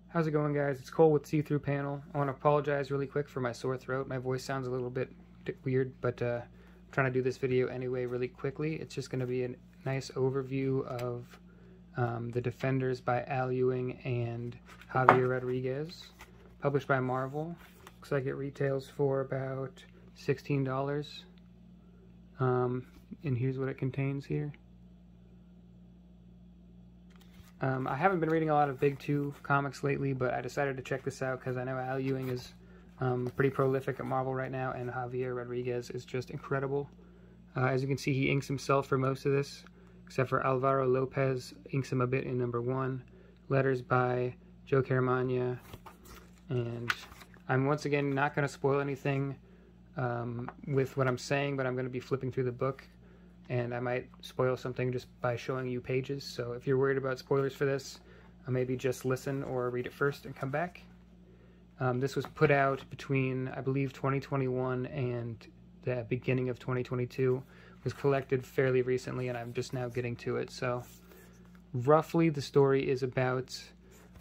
How's it going, guys? It's Cole with See-Through Panel. I want to apologize really quick for my sore throat. My voice sounds a little bit weird, but I'm trying to do this video anyway really quickly. It's just going to be a nice overview of The Defenders by Al Ewing and Javier Rodriguez, published by Marvel. Looks like it retails for about $16. And here's what it contains here. I haven't been reading a lot of Big 2 comics lately, but I decided to check this out because I know Al Ewing is pretty prolific at Marvel right now, and Javier Rodriguez is just incredible. As you can see, he inks himself for most of this, except for Alvaro Lopez inks him a bit in #1. Letters by Joe Caramagna, and I'm once again not going to spoil anything with what I'm saying, but I'm going to be flipping through the book, and I might spoil something just by showing you pages. So if you're worried about spoilers for this, maybe just listen or read it first and come back. This was put out between, I believe, 2021 and the beginning of 2022. It was collected fairly recently, and I'm just now getting to it. So roughly the story is about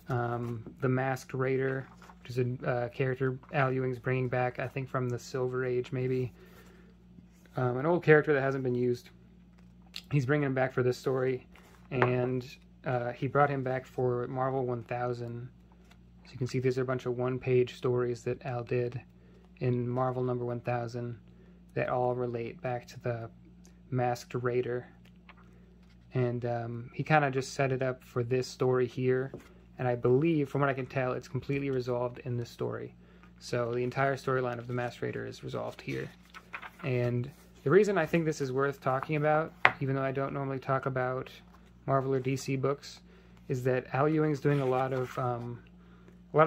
the Masked Raider, which is a character Al Ewing's bringing back, I think from the Silver Age maybe. An old character that hasn't been used. He's bringing him back for this story, and he brought him back for Marvel 1000. As you can see, these are a bunch of one-page stories that Al did in Marvel number 1000 that all relate back to the Masked Raider. And he kind of just set it up for this story here, and I believe, from what I can tell, it's completely resolved in this story. So the entire storyline of the Masked Raider is resolved here. And the reason I think this is worth talking about, even though I don't normally talk about Marvel or DC books, is that Al Ewing's doing a lot of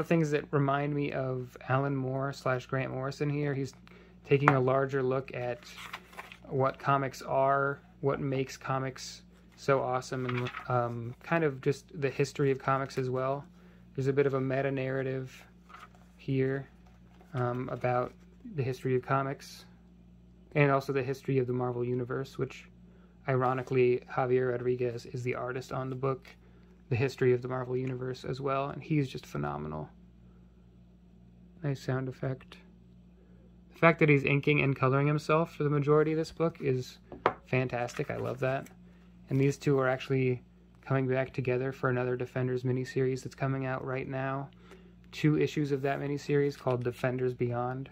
things that remind me of Alan Moore / Grant Morrison here. He's taking a larger look at what comics are, what makes comics so awesome, and kind of just the history of comics as well. There's a bit of a meta-narrative here about the history of comics, and also the history of the Marvel Universe, which, ironically, Javier Rodriguez is the artist on the book, The History of the Marvel Universe as well, and he's just phenomenal. Nice sound effect. The fact that he's inking and coloring himself for the majority of this book is fantastic. I love that. And these two are actually coming back together for another Defenders miniseries that's coming out right now. 2 issues of that miniseries, called Defenders Beyond,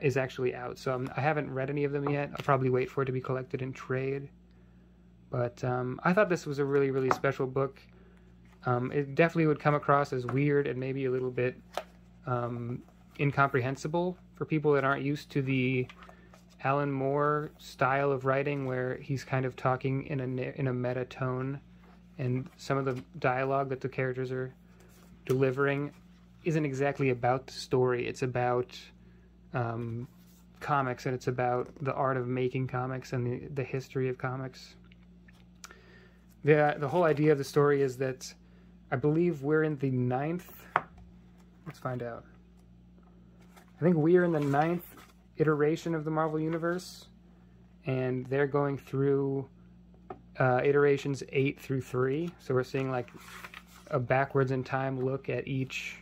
is actually out. So I haven't read any of them yet. I'll probably wait for it to be collected in trade. But I thought this was a really, really special book. It definitely would come across as weird and maybe a little bit incomprehensible for people that aren't used to the Alan Moore style of writing, where he's kind of talking in a meta tone, and some of the dialogue that the characters are delivering isn't exactly about the story. It's about comics, and it's about the art of making comics and the history of comics. The whole idea of the story is that I believe we're in the 9th. Let's find out. I think we are in the 9th iteration of the Marvel Universe, and they're going through iterations 8 through 3. So we're seeing like a backwards in time look at each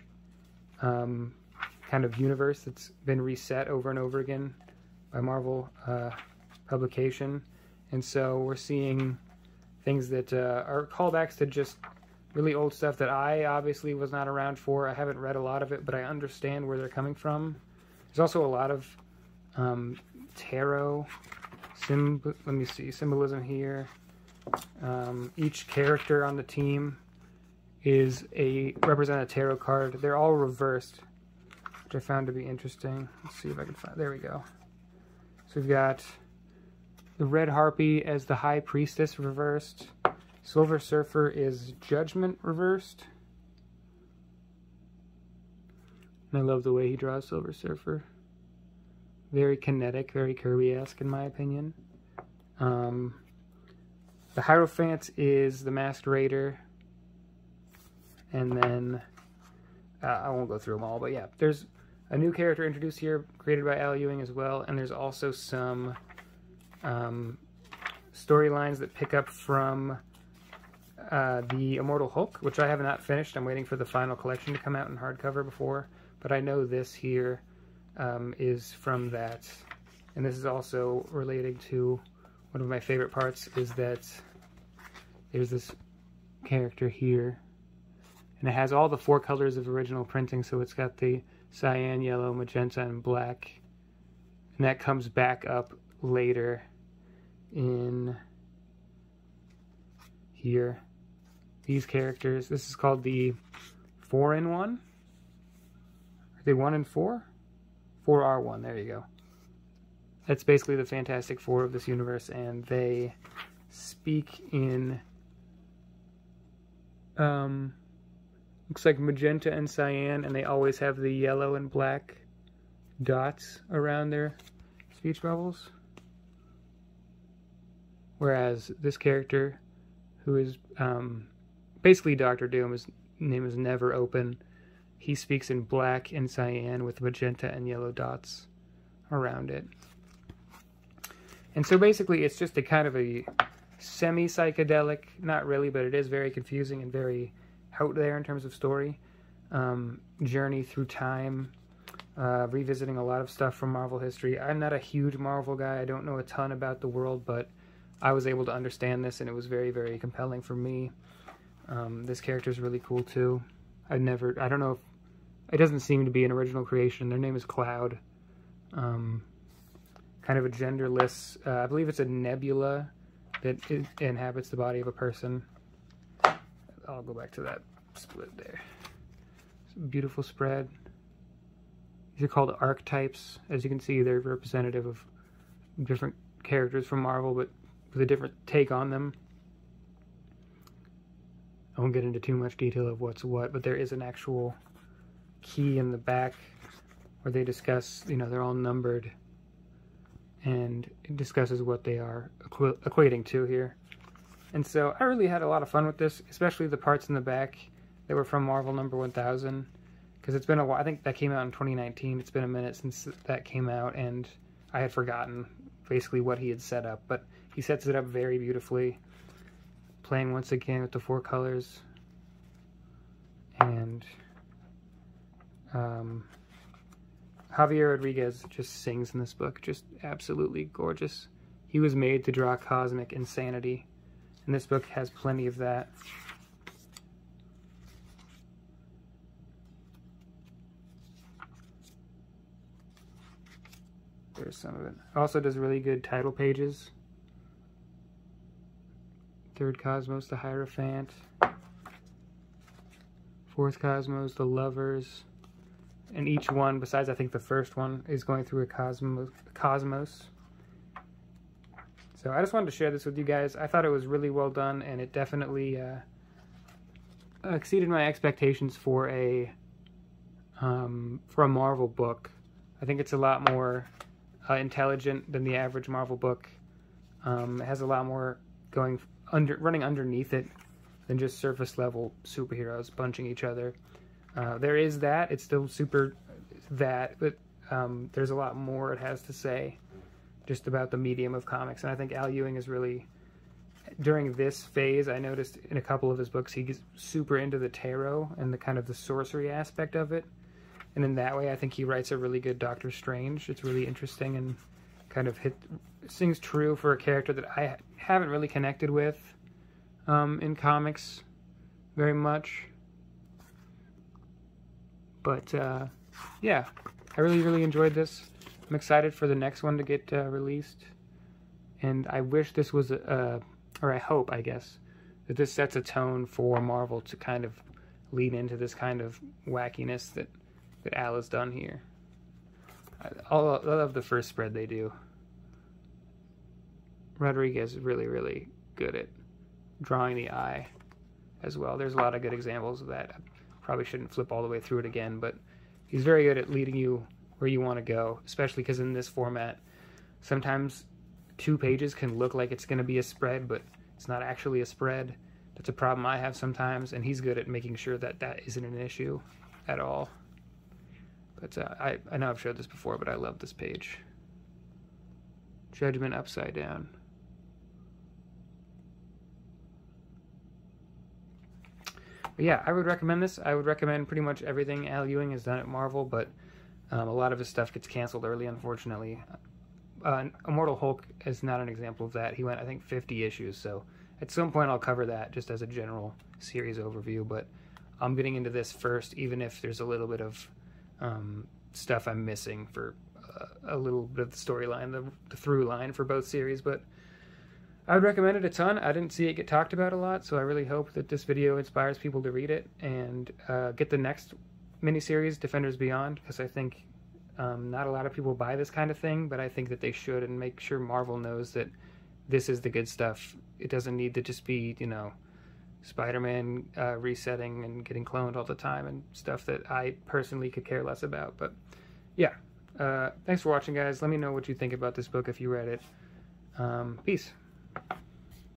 kind of universe that's been reset over and over again by Marvel publication. And so we're seeing things that are callbacks to just really old stuff that I obviously was not around for. I haven't read a lot of it, but I understand where they're coming from. There's also a lot of tarot symbolism here. Each character on the team represent a tarot card. They're all reversed, which I found to be interesting. Let's see if I can find. There we go. So we've got the Red Harpy as the High Priestess reversed. Silver Surfer is Judgment reversed. And I love the way he draws Silver Surfer. Very kinetic, very Kirby-esque in my opinion. The Hierophant is the Masked Raider. And then, I won't go through them all, but yeah, there's a new character introduced here, created by Al Ewing as well, and there's also some storylines that pick up from the Immortal Hulk, which I have not finished. I'm waiting for the final collection to come out in hardcover before, but I know this here is from that. And this is also relating to one of my favorite parts, is that there's this character here, and it has all the 4 colors of original printing, so it's got the cyan, yellow, magenta, and black, and that comes back up later in here. These characters, this is called the 4-in-1. Are they 1 in 4? 4R1, there you go. That's basically the Fantastic Four of this universe, and they speak in looks like magenta and cyan, and they always have the yellow and black dots around their speech bubbles. Whereas this character, who is basically Doctor Doom, his name is Never Open, he speaks in black and cyan with magenta and yellow dots around it. And so basically it's just a kind of a semi-psychedelic, not really, but it is very confusing and very out there in terms of story. Journey through time, revisiting a lot of stuff from Marvel history. I'm not a huge Marvel guy. I don't know a ton about the world, but I was able to understand this, and it was very, very compelling for me. This character is really cool too. I don't know if, it doesn't seem to be an original creation. Their name is Cloud. Kind of a genderless, I believe it's a nebula that inhabits the body of a person. I'll go back to that split there. It's a beautiful spread. These are called archetypes. As you can see, they're representative of different characters from Marvel, but with a different take on them. I won't get into too much detail of what's what, but there is an actual key in the back where they discuss, you know, they're all numbered, and it discusses what they are equating to here. And so I really had a lot of fun with this, especially the parts in the back that were from Marvel number 1000, because it's been a while. I think that came out in 2019. It's been a minute since that came out, and I had forgotten basically what he had set up, but he sets it up very beautifully, playing once again with the 4 colors. And Javier Rodriguez just sings in this book, just absolutely gorgeous. He was made to draw cosmic insanity, and this book has plenty of that. There's some of it. Also does really good title pages. Third Cosmos, the Hierophant. Fourth Cosmos, the Lovers. And each one, besides I think the first one, is going through a cosmos. So I just wanted to share this with you guys. I thought it was really well done, and it definitely exceeded my expectations for a Marvel book. I think it's a lot more intelligent than the average Marvel book. It has a lot more running underneath it than just surface level superheroes punching each other. There is that, it's still super that, but there's a lot more it has to say just about the medium of comics. And I think Al Ewing is really, during this phase, I noticed in a couple of his books, he gets super into the tarot and the kind of the sorcery aspect of it. And in that way, I think he writes a really good Doctor Strange. It's really interesting and kind of sings true for a character that I haven't really connected with in comics very much. But yeah, I really enjoyed this. I'm excited for the next one to get released, and I wish this was or I hope, I guess, that this sets a tone for Marvel to kind of lean into this kind of wackiness that Al has done here. I love the first spread they do. Rodriguez is really good at drawing the eye as well. There's a lot of good examples of that. I probably shouldn't flip all the way through it again, but he's very good at leading you where you want to go, especially because in this format, sometimes 2 pages can look like it's going to be a spread, but it's not actually a spread. That's a problem I have sometimes, and he's good at making sure that that isn't an issue at all. But I know I've showed this before, but I love this page. Judgment upside down. But yeah, I would recommend this. I would recommend pretty much everything Al Ewing has done at Marvel, but a lot of his stuff gets canceled early, unfortunately. Immortal Hulk is not an example of that. He went, I think, 50 issues, so at some point I'll cover that just as a general series overview, but I'm getting into this first, even if there's a little bit of stuff I'm missing for a little bit of the storyline, the through line for both series, but I would recommend it a ton. I didn't see it get talked about a lot, so I really hope that this video inspires people to read it and get the next miniseries, Defenders Beyond, because I think not a lot of people buy this kind of thing, but I think that they should, and make sure Marvel knows that this is the good stuff. It doesn't need to just be, you know, Spider-Man resetting and getting cloned all the time and stuff that I personally could care less about. But yeah, thanks for watching, guys. Let me know what you think about this book if you read it. Peace.